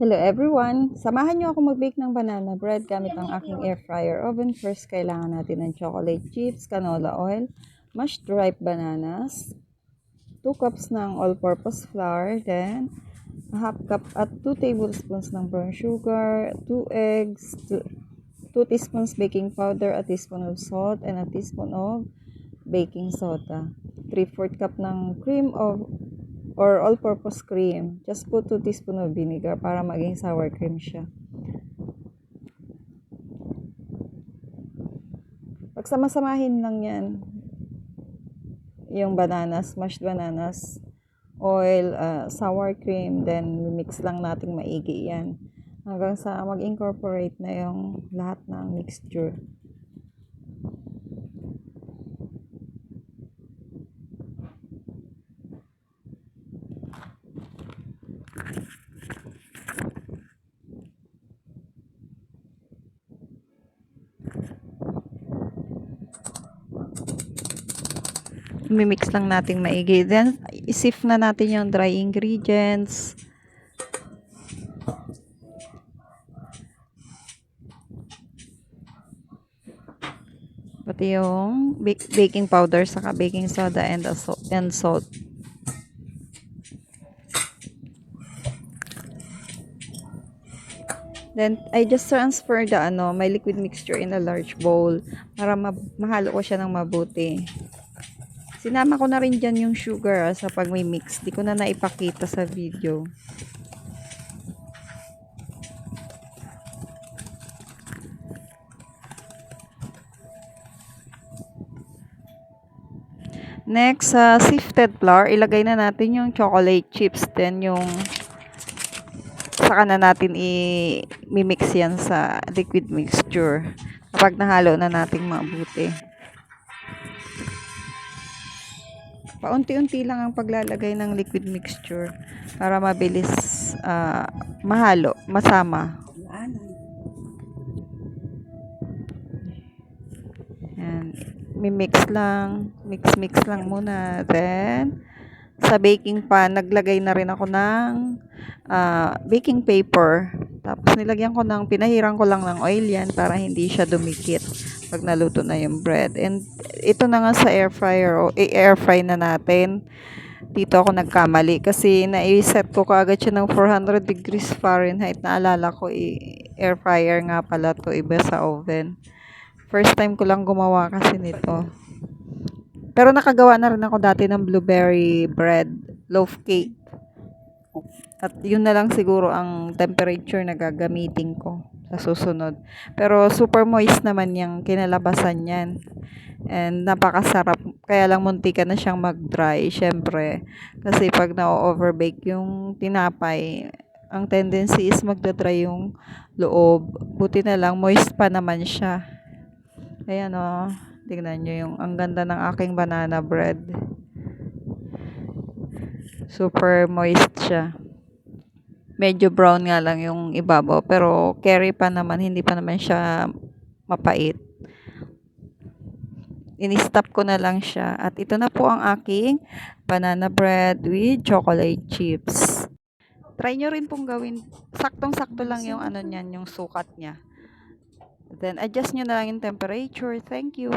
Hello everyone! Samahan niyo ako mag-bake ng banana bread gamit ang aking air fryer oven. First, kailangan natin ng chocolate chips, canola oil, mashed ripe bananas, 2 cups ng all-purpose flour, then a half cup at 2 tablespoons ng brown sugar, 2 eggs, 2 teaspoons baking powder, a teaspoon of salt, and a teaspoon of baking soda. 3/4 cup ng cream or all-purpose cream. Just put 2 teaspoon of vinegar para maging sour cream siya. Pagsama-samahin lang yan yung bananas, mashed bananas, oil, sour cream, then mix lang natin maigi yan hanggang sa mag-incorporate na yung lahat ng mixture. Mimix lang natin maigi. Then, isift na natin yung dry ingredients. Pati yung baking powder, saka baking soda and salt. Then, I just transfer the my liquid mixture in a large bowl para mahalo ko siya ng mabuti. Sinama ko na rin dyan yung sugar sa pag-mix. Di ko na naipakita sa video. Next, sa sifted flour, ilagay na natin yung chocolate chips. Then, saka na natin i-mix yan sa liquid mixture kapag nahalo na natin mabuti. Paunti-unti lang ang paglalagay ng liquid mixture para mabilis mahalo, masama. Yan. Mix lang muna. Then, sa baking pan, naglagay na rin ako ng baking paper. Tapos pinahiran ko lang ng oil yan para hindi siya dumikit pag naluto na yung bread. And ito na nga sa air fryer, air fry na natin. Dito ako nagkamali kasi na-set ko kaagad siya ng 400 degrees Fahrenheit. Naalala ko, air fryer nga pala to, iba sa oven. First time ko lang gumawa kasi nito. Pero nakagawa na rin ako dati ng blueberry bread, loaf cake. At yun na lang siguro ang temperature na gagamitin ko sa susunod. Pero super moist naman yung kinalabasan yan. And napakasarap. Kaya lang muntikan na siyang mag-dry, syempre. Kasi pag na-overbake yung tinapay, ang tendency is magda-dry yung loob. Buti na lang, moist pa naman siya. Ayan o. Tingnan nyo yung ang ganda ng aking banana bread. Super moist siya. Medyo brown nga lang yung ibabaw. Pero curry pa naman. Hindi pa naman siya mapait. Ini-stop ko na lang siya. At ito na po ang aking banana bread with chocolate chips. Try nyo rin pong gawin. Saktong-sakto lang yung niyan, yung sukat niya. Then adjust nyo na lang yung temperature. Thank you.